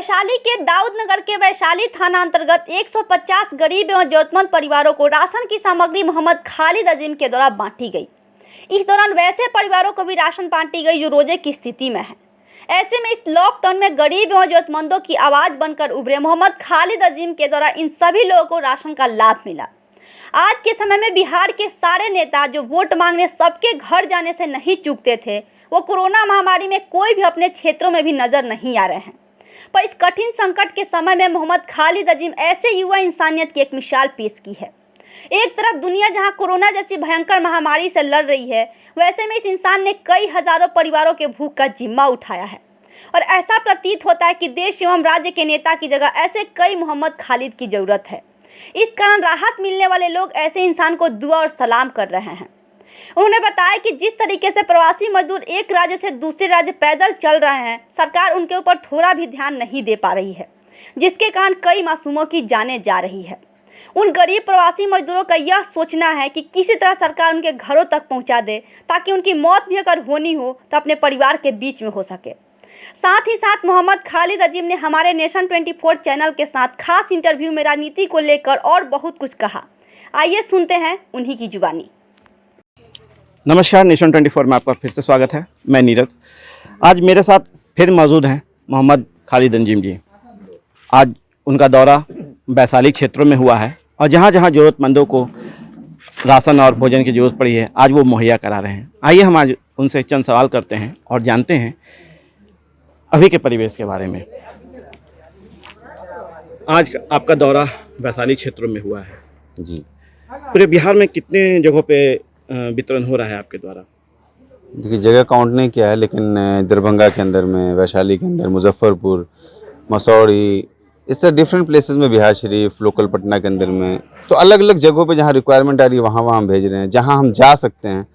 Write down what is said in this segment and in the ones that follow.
वैशाली के दाऊदनगर के वैशाली थाना अंतर्गत 150 गरीब एवं जरूरतमंद परिवारों को राशन की सामग्री मोहम्मद खालिद अजीम के द्वारा बांटी गई। इस दौरान वैसे परिवारों को भी राशन बांटी गई जो रोजे की स्थिति में है। ऐसे में इस लॉकडाउन में गरीब एवं जरूरतमंदों की आवाज़ बनकर उभरे मोहम्मद खालिद अजीम के द्वारा इन सभी लोगों को राशन का लाभ मिला। आज के समय में बिहार के सारे नेता जो वोट मांगने सबके घर जाने से नहीं चूकते थे, वो कोरोना महामारी में कोई भी अपने क्षेत्रों में भी नजर नहीं आ रहे हैं। पर इस कठिन संकट के समय में मोहम्मद खालिद अजीम ऐसे युवा इंसानियत की एक मिसाल पेश की है। एक तरफ दुनिया जहां कोरोना जैसी भयंकर महामारी से लड़ रही है, वैसे में इस इंसान ने कई हजारों परिवारों के भूख का जिम्मा उठाया है और ऐसा प्रतीत होता है कि देश एवं राज्य के नेता की जगह ऐसे कई मोहम्मद खालिद की जरूरत है। इस कारण राहत मिलने वाले लोग ऐसे इंसान को दुआ और सलाम कर रहे हैं। उन्होंने बताया कि जिस तरीके से प्रवासी मजदूर एक राज्य से दूसरे राज्य पैदल चल रहे हैं, सरकार उनके ऊपर थोड़ा भी ध्यान नहीं दे पा रही है, जिसके कारण कई मासूमों की जानें जा रही है। उन गरीब प्रवासी मजदूरों का यह सोचना है कि किसी तरह सरकार उनके घरों तक पहुंचा दे, ताकि उनकी मौत भी अगर होनी हो तो अपने परिवार के बीच में हो सके। साथ ही साथ मोहम्मद खालिद अजीम ने हमारे नेशन 24 चैनल के साथ खास इंटरव्यू में राजनीति को लेकर और बहुत कुछ कहा। आइए सुनते हैं उन्हीं की जुबानी। नमस्कार, नेशन 24 में आपका फिर से स्वागत है। मैं नीरज। आज मेरे साथ फिर मौजूद हैं मोहम्मद खालिद अजीम जी। आज उनका दौरा वैशाली क्षेत्रों में हुआ है और जहाँ जहाँ ज़रूरतमंदों को राशन और भोजन की ज़रूरत पड़ी है, आज वो मुहैया करा रहे हैं। आइए हम आज उनसे चंद सवाल करते हैं और जानते हैं अभी के परिवेश के बारे में। आज आपका दौरा वैशाली क्षेत्रों में हुआ है जी। पूरे बिहार में कितने जगहों पे वितरण हो रहा है आपके द्वारा? देखिए, जगह काउंट नहीं किया है, लेकिन दरभंगा के अंदर में, वैशाली के अंदर, मुजफ्फरपुर, मसौड़ी, इस तरह डिफरेंट प्लेसेस में, बिहार शरीफ, लोकल पटना के अंदर में, तो अलग अलग जगहों पे जहाँ रिक्वायरमेंट आ रही है वहाँ हम भेज रहे हैं। जहाँ हम जा सकते हैं,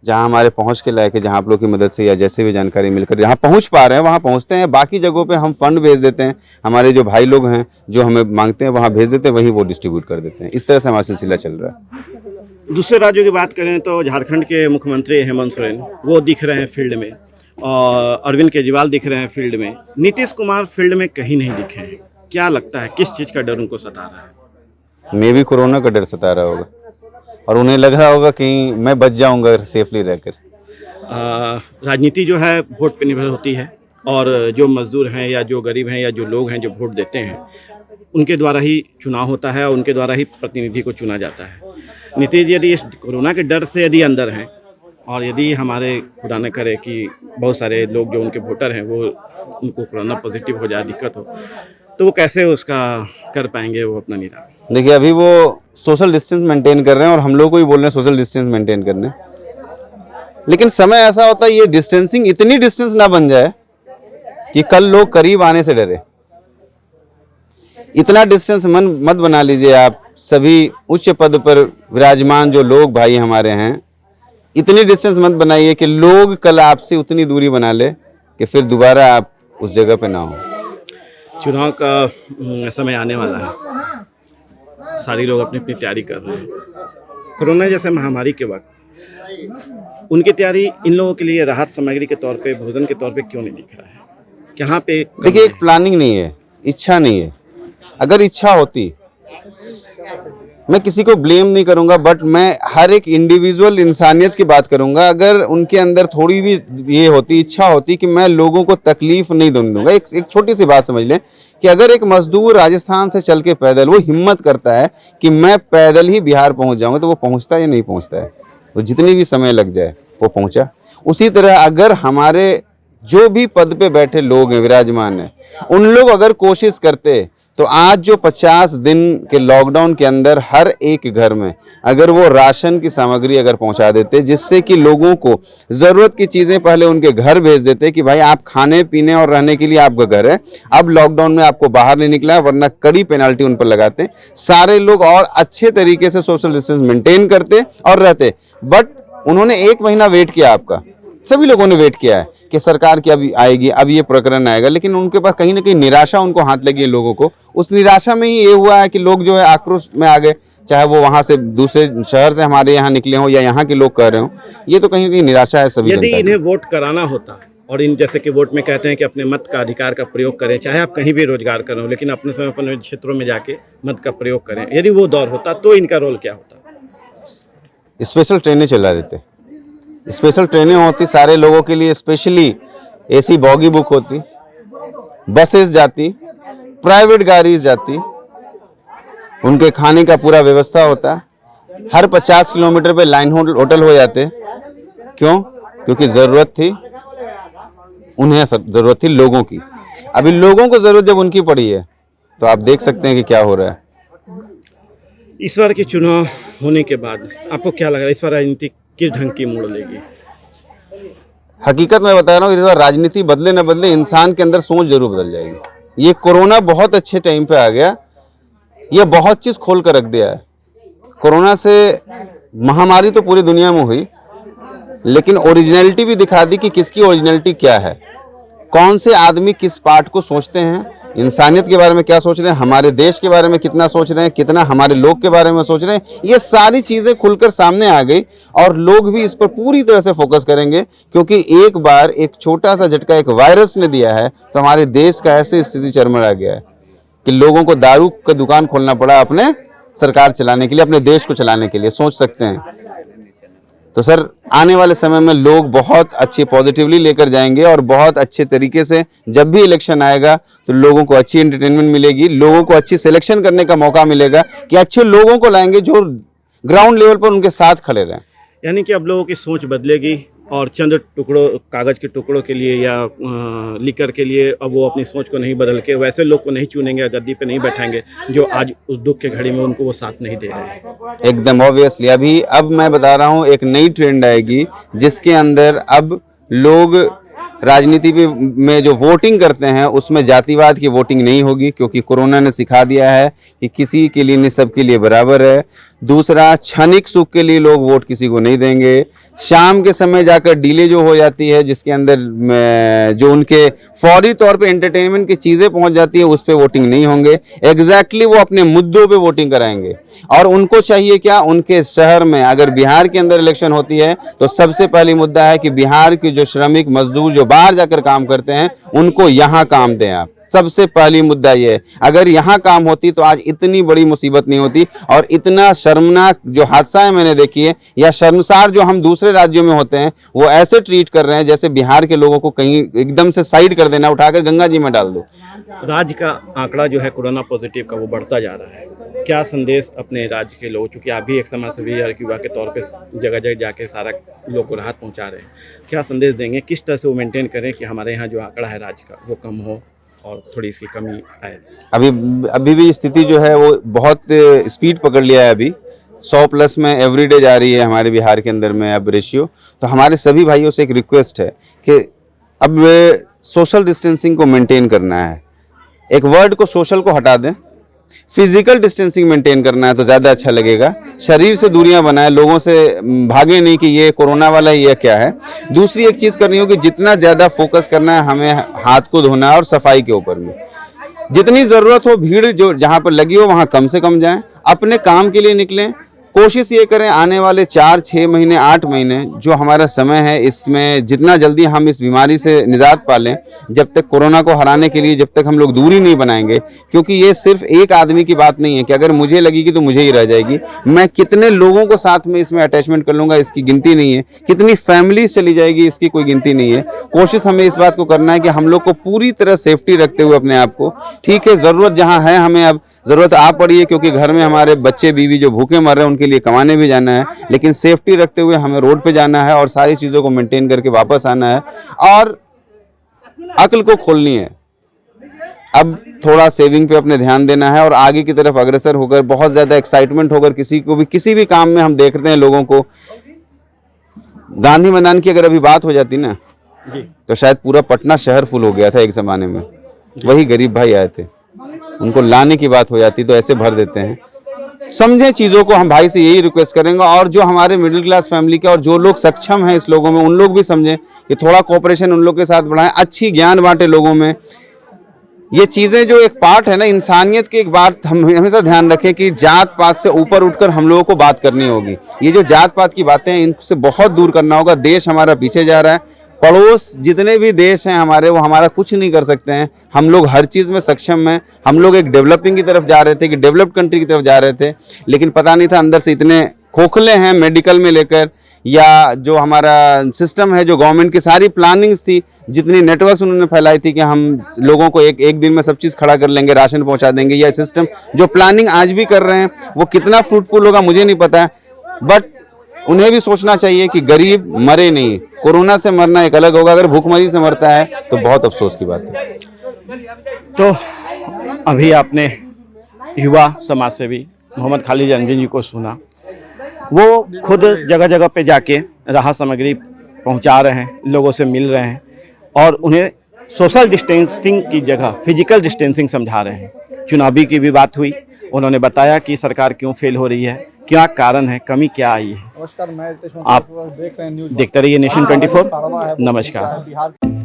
जहाँ हमारे पहुँच के लायक है, जहाँ आप लोग की मदद से या जैसे भी जानकारी मिलकर जहाँ पहुँच पा रहे हैं वहाँ पहुँचते हैं। बाकी जगहों पे हम फंड भेज देते हैं, हमारे जो भाई लोग हैं जो हमें मांगते हैं वहाँ भेज देते हैं, वहीं वो डिस्ट्रीब्यूट कर देते हैं। इस तरह से हमारा सिलसिला चल रहा है। दूसरे राज्यों की बात करें तो झारखंड के मुख्यमंत्री हेमंत सोरेन वो दिख रहे हैं फील्ड में, और अरविंद केजरीवाल दिख रहे हैं फील्ड में। नीतीश कुमार फील्ड में कहीं नहीं दिखे हैं। क्या लगता है किस चीज़ का डर उनको सता रहा है? मे भी कोरोना का डर सता रहा होगा और उन्हें लग रहा होगा कि मैं बच जाऊंगा सेफली रहकर। राजनीति जो है वोट पे निर्भर होती है, और जो मजदूर हैं या जो गरीब हैं या जो लोग हैं जो वोट देते हैं, उनके द्वारा ही चुनाव होता है और उनके द्वारा ही प्रतिनिधि को चुना जाता है। नीतीश जी यदि इस कोरोना के डर से यदि अंदर हैं, और यदि हमारे खुदा न करे कि बहुत सारे लोग जो उनके वोटर हैं वो उनको कोरोना पॉजिटिव हो जाए, दिक्कत हो, तो वो कैसे उसका कर पाएंगे वो अपना निदान? देखिए, अभी वो सोशल डिस्टेंस मेंटेन कर रहे हैं और हम लोग को भी बोल रहे हैं सोशल डिस्टेंस मेंटेन करने। लेकिन समय ऐसा होता है, ये डिस्टेंसिंग इतनी डिस्टेंस ना बन जाए कि कल लोग करीब आने से डरे। इतना डिस्टेंस मत बना लीजिए। आप सभी उच्च पद पर विराजमान जो लोग भाई हमारे हैं, इतनी डिस्टेंस मत बनाइए कि लोग कल आपसे उतनी दूरी बना ले कि फिर दोबारा आप उस जगह पे ना हो। चुनाव का समय आने वाला है, सारे लोग अपनी अपनी तैयारी कर रहे हैं। कोरोना जैसे महामारी के वक्त उनकी तैयारी इन लोगों के लिए राहत सामग्री के तौर पे, भोजन के तौर पे क्यों नहीं दिख रहा है? यहाँ पे देखिए, एक प्लानिंग नहीं है, इच्छा नहीं है। अगर इच्छा होती, मैं किसी को ब्लेम नहीं करूंगा, बट मैं हर एक इंडिविजुअल इंसानियत की बात करूंगा। अगर उनके अंदर थोड़ी भी ये होती, इच्छा होती कि मैं लोगों को तकलीफ नहीं दूंगा। एक छोटी सी बात समझ लें कि अगर एक मजदूर राजस्थान से चल के पैदल वो हिम्मत करता है कि मैं पैदल ही बिहार पहुंच जाऊंगा, तो वो पहुंचता है या नहीं पहुंचता है? तो जितनी भी समय लग जाए वो पहुंचा। उसी तरह अगर हमारे जो भी पद पे बैठे लोग हैं, विराजमान हैं, उन लोग अगर कोशिश करते तो आज जो 50 दिन के लॉकडाउन के अंदर हर एक घर में अगर वो राशन की सामग्री अगर पहुंचा देते, जिससे कि लोगों को ज़रूरत की चीज़ें पहले उनके घर भेज देते कि भाई आप खाने पीने और रहने के लिए आपका घर है, अब लॉकडाउन में आपको बाहर नहीं निकला है, वरना कड़ी पेनल्टी उन पर लगाते, सारे लोग और अच्छे तरीके से सोशल डिस्टेंस मेंटेन करते और रहते। बट उन्होंने 1 महीना वेट किया, आपका सभी लोगों ने वेट किया है कि सरकार की अभी आएगी, अब ये प्रकरण आएगा, लेकिन उनके पास कहीं ना कहीं निराशा उनको हाथ लगी है लोगों को। उस निराशा में ही ये हुआ है कि लोग जो है आक्रोश में आ गए, चाहे वो वहाँ से दूसरे शहर से हमारे यहाँ निकले हों या यहाँ के लोग कह रहे हों। ये तो कहीं ना कहीं निराशा है सभी। यदि इन्हें वोट कराना होता और इन जैसे कि वोट में कहते हैं कि अपने मत का अधिकार का प्रयोग करें, चाहे आप कहीं भी रोजगार करें, लेकिन अपने समय अपने क्षेत्रों में जाके मत का प्रयोग करें। यदि वो दौर होता तो इनका रोल क्या होता? स्पेशल ट्रेनें चला देते, स्पेशल ट्रेनें होती सारे लोगों के लिए, स्पेशली एसी बॉगी बुक होती, बसेस जाती, प्राइवेट गाड़ी जाती, उनके खाने का पूरा व्यवस्था होता, हर 50 किलोमीटर पे लाइन होटल हो जाते। क्यों? क्योंकि ज़रूरत थी, उन्हें ज़रूरत थी लोगों की। अभी लोगों को ज़रूरत जब उनकी पड़ी है तो आप देख सकते हैं कि क्या हो रहा है। इस बार के चुनाव होने के बाद आपको क्या लग रहा है, इस बार राजनीति किस ढंग की मोड़ लेगी? हकीकत मैं बता रहा हूँ, इस बार राजनीति बदले न बदले, इंसान के अंदर सोच जरूर बदल जाएगी। ये कोरोना बहुत अच्छे टाइम पे आ गया, ये बहुत चीज़ खोल कर रख दिया है। कोरोना से महामारी तो पूरी दुनिया में हुई, लेकिन ओरिजिनलिटी भी दिखा दी कि किसकी ओरिजिनलिटी क्या है, कौन से आदमी किस पार्ट को सोचते हैं, इंसानियत के बारे में क्या सोच रहे हैं, हमारे देश के बारे में कितना सोच रहे हैं, कितना हमारे लोग के बारे में सोच रहे हैं। ये सारी चीज़ें खुलकर सामने आ गई और लोग भी इस पर पूरी तरह से फोकस करेंगे, क्योंकि एक बार एक छोटा सा झटका एक वायरस ने दिया है तो हमारे देश का ऐसी स्थिति चरमरा गया है कि लोगों को दारू का दुकान खोलना पड़ा अपने सरकार चलाने के लिए, अपने देश को चलाने के लिए। सोच सकते हैं। तो सर आने वाले समय में लोग बहुत अच्छे पॉजिटिवली लेकर जाएंगे और बहुत अच्छे तरीके से जब भी इलेक्शन आएगा तो लोगों को अच्छी एंटरटेनमेंट मिलेगी, लोगों को अच्छी सिलेक्शन करने का मौका मिलेगा कि अच्छे लोगों को लाएंगे जो ग्राउंड लेवल पर उनके साथ खड़े रहें। यानी कि अब लोगों की सोच बदलेगी और चंद टुकड़ों, कागज़ के टुकड़ों के लिए या लिकर के लिए अब वो अपनी सोच को नहीं बदल के वैसे लोग को नहीं चुनेंगे, गद्दी पे नहीं बैठाएंगे जो आज उस दुख के घड़ी में उनको वो साथ नहीं दे रहे हैं। एकदम ऑब्वियसली अब मैं बता रहा हूँ एक नई ट्रेंड आएगी जिसके अंदर अब लोग राजनीति में जो वोटिंग करते हैं उसमें जातिवाद की वोटिंग नहीं होगी, क्योंकि कोरोना ने सिखा दिया है कि किसी के लिए नहीं, सबके लिए बराबर है। दूसरा, क्षणिक सुख के लिए लोग वोट किसी को नहीं देंगे। शाम के समय जाकर डीले जो हो जाती है, जिसके अंदर जो उनके फौरी तौर पे एंटरटेनमेंट की चीज़ें पहुंच जाती है, उस पे वोटिंग नहीं होंगे। एग्जैक्टली वो अपने मुद्दों पे वोटिंग कराएंगे। और उनको चाहिए क्या, उनके शहर में अगर बिहार के अंदर इलेक्शन होती है तो सबसे पहली मुद्दा है कि बिहार के जो श्रमिक मजदूर जो बाहर जाकर काम करते हैं उनको यहाँ काम दें आप। सबसे पहली मुद्दा ये है, अगर यहाँ काम होती तो आज इतनी बड़ी मुसीबत नहीं होती और इतना शर्मनाक जो हादसा है मैंने देखी है, या शर्मसार जो हम दूसरे राज्यों में होते हैं वो ऐसे ट्रीट कर रहे हैं जैसे बिहार के लोगों को कहीं एकदम से साइड कर देना, उठाकर गंगा जी में डाल दो। राज्य का आंकड़ा जो है कोरोना पॉजिटिव का वो बढ़ता जा रहा है, क्या संदेश अपने राज्य के लोग, चूँकि आप भी एक समाजसेवी युवा के तौर पे जगह जगह जाके सारा लोग को राहत पहुँचा रहे हैं, क्या संदेश देंगे, किस तरह से वो मेंटेन करें कि हमारे यहाँ जो आंकड़ा है राज्य का वो कम हो और थोड़ी इसकी कमी आए? अभी भी स्थिति जो है वो बहुत स्पीड पकड़ लिया है। अभी 100+ में एवरीडे जा रही है हमारे बिहार के अंदर में अब रेशियो। तो हमारे सभी भाइयों से एक रिक्वेस्ट है कि अब सोशल डिस्टेंसिंग को मेंटेन करना है। एक वर्ड को सोशल को हटा दें, फिजिकल डिस्टेंसिंग मेंटेन करना है तो ज़्यादा अच्छा लगेगा। शरीर से दूरियां बनाएं, लोगों से भागे नहीं कि ये कोरोना वाला ये क्या है। दूसरी एक चीज़ करनी होगी, जितना ज़्यादा फोकस करना है हमें हाथ को धोना है और सफाई के ऊपर में। जितनी ज़रूरत हो, भीड़ जो जहाँ पर लगी हो वहाँ कम से कम जाएं, अपने काम के लिए निकलें। कोशिश ये करें आने वाले 4-6 महीने 8 महीने जो हमारा समय है, इसमें जितना जल्दी हम इस बीमारी से निजात पा लें, जब तक कोरोना को हराने के लिए जब तक हम लोग दूरी नहीं बनाएंगे, क्योंकि ये सिर्फ एक आदमी की बात नहीं है कि अगर मुझे लगेगी तो मुझे ही रह जाएगी। मैं कितने लोगों को साथ में इसमें अटैचमेंट कर लूँगा इसकी गिनती नहीं है, कितनी फैमिलीज चली जाएगी इसकी कोई गिनती नहीं है। कोशिश हमें इस बात को करना है कि हम लोग को पूरी तरह सेफ्टी रखते हुए अपने आप को, ठीक है ज़रूरत जहाँ है, हमें अब ज़रूरत आ पड़ी है क्योंकि घर में हमारे बच्चे बीवी जो भूखे मर रहे हैं उनके लिए कमाने भी जाना है, लेकिन सेफ्टी रखते हुए हमें रोड पे जाना है और सारी चीज़ों को मेंटेन करके वापस आना है और अक्ल को खोलनी है। अब थोड़ा सेविंग पे अपने ध्यान देना है और आगे की तरफ अग्रसर होकर, बहुत ज़्यादा एक्साइटमेंट होकर किसी भी काम में हम देखते हैं लोगों को। गांधी मैदान की अगर अभी बात हो जाती ना तो शायद पूरा पटना शहर फुल हो गया था एक ज़माने में। वही गरीब भाई आए थे, उनको लाने की बात हो जाती तो ऐसे भर देते हैं। समझें चीज़ों को, हम भाई से यही रिक्वेस्ट करेंगे। और जो हमारे मिडिल क्लास फैमिली के और जो लोग सक्षम हैं इस लोगों में, उन लोग भी समझें कि थोड़ा कोऑपरेशन उन लोग के साथ बढ़ाएं, अच्छी ज्ञान बांटे लोगों में। ये चीज़ें जो एक पार्ट है ना इंसानियत की, एक बात हम हमेशा ध्यान रखें कि जात पात से ऊपर उठकर हम लोगों को बात करनी होगी। ये जो जात पात की बातें हैं इनसे बहुत दूर करना होगा। देश हमारा पीछे जा रहा है, पड़ोस जितने भी देश हैं हमारे, वो हमारा कुछ नहीं कर सकते हैं। हम लोग हर चीज़ में सक्षम हैं। हम लोग एक डेवलपिंग की तरफ जा रहे थे, कि डेवलप्ड कंट्री की तरफ जा रहे थे, लेकिन पता नहीं था अंदर से इतने खोखले हैं मेडिकल में लेकर, या जो हमारा सिस्टम है, जो गवर्नमेंट की सारी प्लानिंग्स थी, जितनी नेटवर्क्स उन्होंने फैलाई थी कि हम लोगों को एक दिन में सब चीज़ खड़ा कर लेंगे, राशन पहुंचा देंगे, या सिस्टम जो प्लानिंग आज भी कर रहे हैं वो कितना फ्रूटफुल होगा मुझे नहीं पता है। बट उन्हें भी सोचना चाहिए कि गरीब मरे नहीं। कोरोना से मरना एक अलग होगा, अगर भूखमरी से मरता है तो बहुत अफसोस की बात है। तो अभी आपने युवा समाज सेवी मोहम्मद खालिद रंजन जी को सुना। वो खुद जगह जगह पे जाके राहत सामग्री पहुंचा रहे हैं, लोगों से मिल रहे हैं और उन्हें सोशल डिस्टेंसिंग की जगह फिजिकल डिस्टेंसिंग समझा रहे हैं। चुनावी की भी बात हुई, उन्होंने बताया कि सरकार क्यों फेल हो रही है, क्या कारण है, कमी क्या आई है। आप देखते रहिए नेशन 24। नमस्कार।